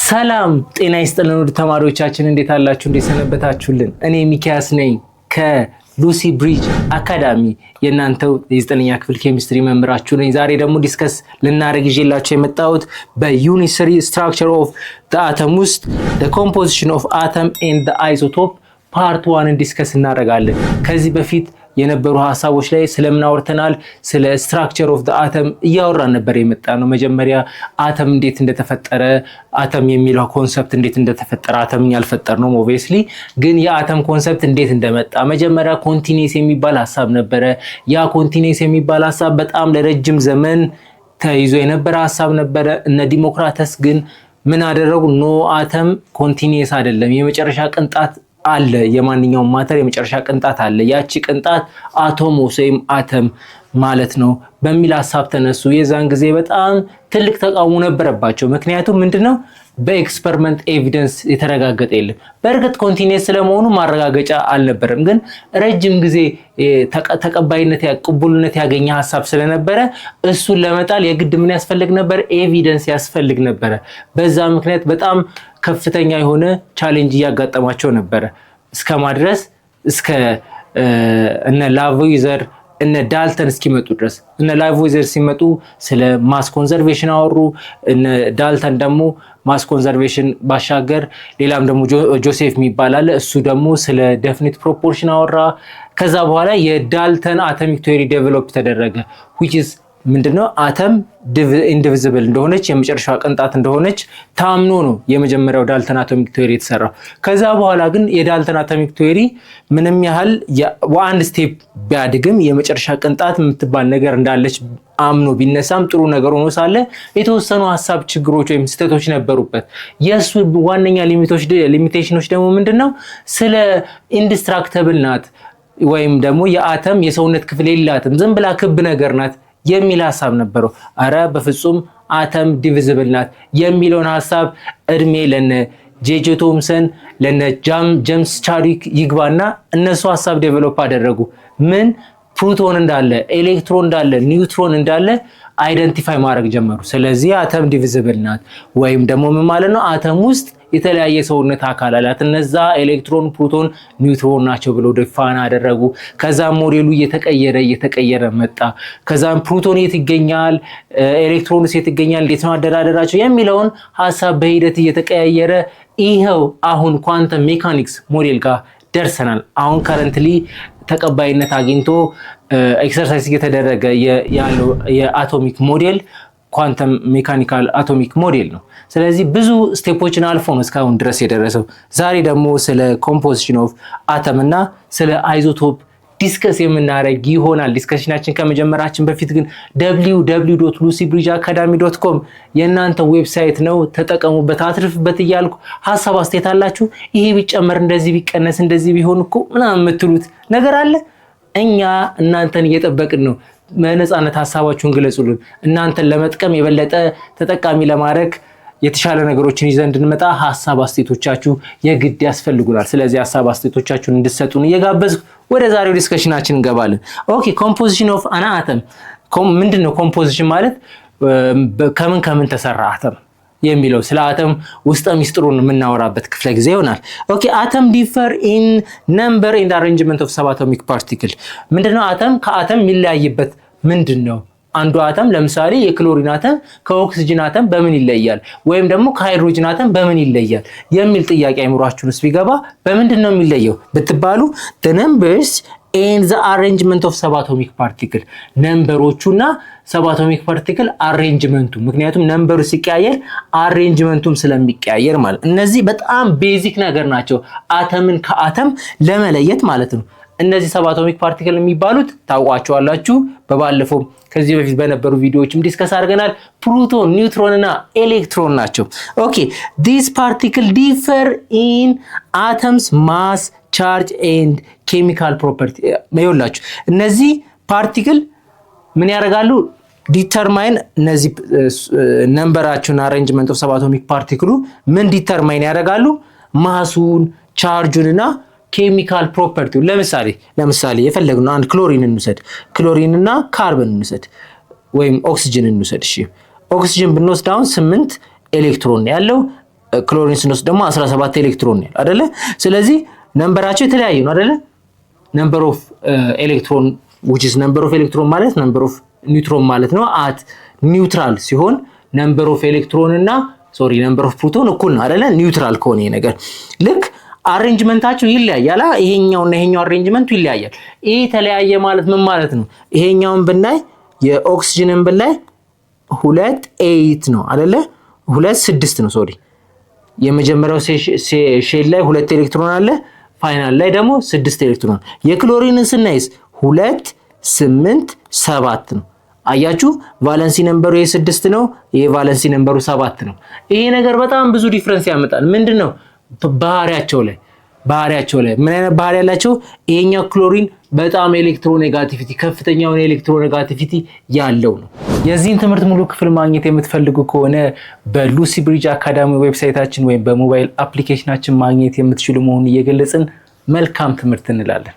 ሰላም ጤና ይስጥልን ውድ ተማሪዎቻችን እንዴት አላችሁ? እንዴት ሰነበታችሁልን? እኔ ሚኪያስ ነኝ ከሉሲ ብሪጅ አካዳሚ የእናንተው የ9ኛ ክፍል ኬሚስትሪ መምህራችሁ ነኝ። ዛሬ ደግሞ ዲስከስ ልናደርግ ይዤላችሁ የመጣሁት በዩኒተሪ ስትራክቸር ኦፍ ዘ አተም ውስጥ the composition of atom and the isotope ፓርት 1 ዲስከስ እናደርጋለን። ከዚህ በፊት የነበሩ ሐሳቦች ላይ ስለምን አውርተናል? ስለ ስትራክቸር ኦፍ ዘ አተም እያወራን ነበር የመጣ ነው። መጀመሪያ አተም እንዴት እንደተፈጠረ፣ አተም የሚለው ኮንሰፕት እንዴት እንደተፈጠረ፣ አተምን ያልፈጠርነው ኦብቪየስሊ፣ ግን የአተም ኮንሰፕት እንዴት እንደመጣ መጀመሪያ ኮንቲኒየስ የሚባል ሐሳብ ነበረ። ያ ኮንቲኒየስ የሚባል ሐሳብ በጣም ለረጅም ዘመን ተይዞ የነበረ ሐሳብ ነበረ። እነ ዲሞክራተስ ግን ምን አደረጉ? ኖ አተም ኮንቲኒየስ አይደለም፣ የመጨረሻ ቅንጣት አለ፣ የማንኛውም ማተር የመጨረሻ ቅንጣት አለ፣ ያቺ ቅንጣት አቶሞስ ወይም አተም ማለት ነው በሚል ሐሳብ ተነሱ። የዛን ጊዜ በጣም ትልቅ ተቃውሞ ነበረባቸው። ምክንያቱም ምንድነው? በኤክስፐሪመንት ኤቪደንስ የተረጋገጠ የለም። በእርግጥ ኮንቲኒየስ ስለመሆኑ ማረጋገጫ አልነበረም፣ ግን ረጅም ጊዜ ተቀባይነት ቅቡልነት ያገኘ ሐሳብ ስለነበረ እሱን ለመጣል የግድ ምን ያስፈልግ ነበር? ኤቪደንስ ያስፈልግ ነበረ። በዛ ምክንያት በጣም ከፍተኛ የሆነ ቻሌንጅ እያጋጠማቸው ነበረ። እስከማድረስ እስከ እነ ላቮይዘር እነ ዳልተን እስኪመጡ ድረስ። እነ ላቮይዘር ሲመጡ ስለ ማስ ኮንዘርቬሽን አወሩ። እነ ዳልተን ደግሞ ማስ ኮንዘርቬሽን ባሻገር ሌላም ደግሞ ጆሴፍ የሚባል አለ፣ እሱ ደግሞ ስለ ዴፊኒት ፕሮፖርሽን አወራ። ከዛ በኋላ የዳልተን አቶሚክ ቲዮሪ ዴቨሎፕ ተደረገ which is ምንድነው? አተም ኢንዲቪዚብል እንደሆነች የመጨረሻው ቅንጣት እንደሆነች ታምኖ ነው የመጀመሪያው ዳልተን አቶሚክ ቲዮሪ የተሰራው። ከዛ በኋላ ግን የዳልተን አቶሚክ ቲዮሪ ምንም ያህል በአንድ ስቴፕ ቢያድግም የመጨረሻ ቅንጣት የምትባል ነገር እንዳለች አምኖ ቢነሳም ጥሩ ነገር ሆኖ ሳለ የተወሰኑ ሐሳብ ችግሮች ወይም ስህተቶች ነበሩበት። የሱ ዋነኛ ሊሚቴሽኖች ደግሞ ምንድነው? ስለ ኢንዲስትራክተብል ናት ወይም ደግሞ የአተም የሰውነት ክፍል የላትም፣ ዝም ብላ ክብ ነገር ናት የሚል ሐሳብ ነበረው። አረ በፍጹም አተም ዲቪዚብል ናት የሚለውን ሐሳብ እድሜ ለነ ጄጄ ቶምሰን ለነ ጄምስ ቻድዊክ ይግባና እነሱ ሐሳብ ዴቨሎፕ አደረጉ። ምን ፕሮቶን እንዳለ፣ ኤሌክትሮን እንዳለ፣ ኒውትሮን እንዳለ አይደንቲፋይ ማድረግ ጀመሩ። ስለዚህ አተም ዲቪዚብል ናት ወይም ደግሞ ምን ማለት ነው? አተም ውስጥ የተለያየ ሰውነት አካል አላት፣ እነዛ ኤሌክትሮን፣ ፕሮቶን፣ ኒውትሮን ናቸው ብለው ዲፋይን አደረጉ። ከዛም ሞዴሉ እየተቀየረ መጣ። ከዛም ፕሮቶን የት ይገኛል፣ ኤሌክትሮንስ የት ይገኛል፣ እንዴት ነው አደራደራቸው የሚለውን ሐሳብ በሂደት እየተቀያየረ ይሄው አሁን ኳንተም ሜካኒክስ ሞዴል ጋር ደርሰናል። አሁን ከረንትሊ ተቀባይነት አግኝቶ ኤክሰርሳይዝ እየተደረገ ያለው የአቶሚክ ሞዴል ኳንተም ሜካኒካል አቶሚክ ሞዴል ነው። ስለዚህ ብዙ ስቴፖችን አልፎ ነው እስካሁን ድረስ የደረሰው። ዛሬ ደግሞ ስለ ኮምፖዚሽን ኦፍ አተም እና ስለ አይዞቶፕ ዲስከስ የምናደርግ ይሆናል። ዲስከሽናችን ከመጀመራችን በፊት ግን www.lucybridgeacademy.com የእናንተ ዌብሳይት ነው፣ ተጠቀሙበት፣ አትርፍበት እያልኩ ሐሳብ አስተያየት አላችሁ፣ ይሄ ቢጨመር እንደዚህ ቢቀነስ እንደዚህ ቢሆን እኮ ምናምን የምትሉት ነገር አለ፣ እኛ እናንተን እየጠበቅን ነው። በነፃነት ሐሳባችሁን ግለጹልን። እናንተን ለመጥቀም የበለጠ ተጠቃሚ ለማድረግ የተሻለ ነገሮችን ይዘን እንድንመጣ ሐሳብ አስተያየቶቻችሁ የግድ ያስፈልጉናል። ስለዚህ ሐሳብ አስተያየቶቻችሁን እንድትሰጡን እየጋበዝኩ ወደ ዛሬው ዲስከሽናችን እንገባለን። ኦኬ ኮምፖዚሽን ኦፍ አን አተም ምንድነው? ኮምፖዚሽን ማለት ከምን ተሰራ አተም የሚለው ስለ አተም ውስጠ ሚስጥሩን የምናወራበት ክፍለ ጊዜ ይሆናል። ኦኬ አተም ዲፈር ኢን ነምበር ኤንድ አሬንጅመንት ኦፍ ሰብአቶሚክ ፓርቲክል። ምንድነው አተም ከአተም የሚለያይበት ምንድነው? አንዱ አተም ለምሳሌ የክሎሪን አተም ከኦክሲጅን አተም በምን ይለያል? ወይም ደግሞ ከሃይድሮጅን አተም በምን ይለያል የሚል ጥያቄ አይምሯችሁን ውስጥ ቢገባ በምንድነው የሚለየው ብትባሉ the numbers and the arrangement of subatomic particle ነምበሮቹና ሰብአቶሚክ ፓርቲክል አሬንጅመንቱ። ምክንያቱም ነምበሩ ሲቀያየር አሬንጅመንቱም ስለሚቀያየር ማለት እነዚህ በጣም ቤዚክ ነገር ናቸው አተምን ከአተም ለመለየት ማለት ነው። እነዚህ ሰብአቶሚክ ፓርቲክል የሚባሉት ታውቋቸዋላችሁ። በባለፈው ከዚህ በፊት በነበሩ ቪዲዮዎችም ዲስከስ አድርገናል። ፕሮቶን፣ ኒውትሮን እና ኤሌክትሮን ናቸው። ኦኬ these particles differ in atoms mass charge and chemical property። ይኸውላችሁ እነዚህ ፓርቲክል ምን ያደርጋሉ? ዲተርማይን እነዚህ ነምበራቸውን አሬንጅመንት ኦፍ ሰብአቶሚክ ፓርቲክሉ ምን ዲተርማይን ያደርጋሉ? ማሱን፣ ቻርጁንና ኬሚካል ፕሮፐርቲው። ለምሳሌ የፈለግነው አንድ ክሎሪን እንውሰድ፣ ክሎሪን እና ካርበን እንውሰድ ወይም ኦክሲጅን እንውሰድ። እሺ ኦክሲጅን ብንወስድ አሁን 8 ኤሌክትሮን ያለው ክሎሪን ስንወስድ ደግሞ 17 ኤሌክትሮን ነው አይደለ? ስለዚህ ነምበራቸው የተለያየ ነው አይደለ? ነምበር ኦፍ ኤሌክትሮን which is number of electron ማለት number of neutron ማለት ነው at ኒውትራል ሲሆን number of electron እና number of proton እኩል ነው አይደለ? ኒውትራል ከሆነ ይሄ ነገር ልክ አሬንጅመንታቸው ይለያያል። ይሄኛውና ይሄኛው አሬንጅመንቱ ይለያያል። ይሄ ተለያየ ማለት ምን ማለት ነው? ይሄኛውን ብናይ የኦክሲጅንን ብናይ 2 8 ነው አይደለ? 2 6 ነው የመጀመሪያው ሼል ላይ 2 ኤሌክትሮን አለ፣ ፋይናል ላይ ደግሞ 6 ኤሌክትሮን። የክሎሪንን ስናይስ 2 8 7 ነው። አያችሁ ቫለንሲ ነምበሩ የ6 ነው፣ ይሄ ቫለንሲ ነምበሩ 7 ነው። ይሄ ነገር በጣም ብዙ ዲፈረንስ ያመጣል። ምንድነው? ባህሪያቸው ላይ ምን አይነት ባህሪ ያላቸው? ይሄኛው ክሎሪን በጣም ኤሌክትሮኔጋቲቪቲ ከፍተኛው ኤሌክትሮኔጋቲቪቲ ያለው ነው። የዚህን ትምህርት ሙሉ ክፍል ማግኘት የምትፈልጉ ከሆነ በሉሲ ብሪጅ አካዳሚ ዌብሳይታችን ወይም በሞባይል አፕሊኬሽናችን ማግኘት የምትችሉ መሆኑን እየገለጽን መልካም ትምህርት እንላለን።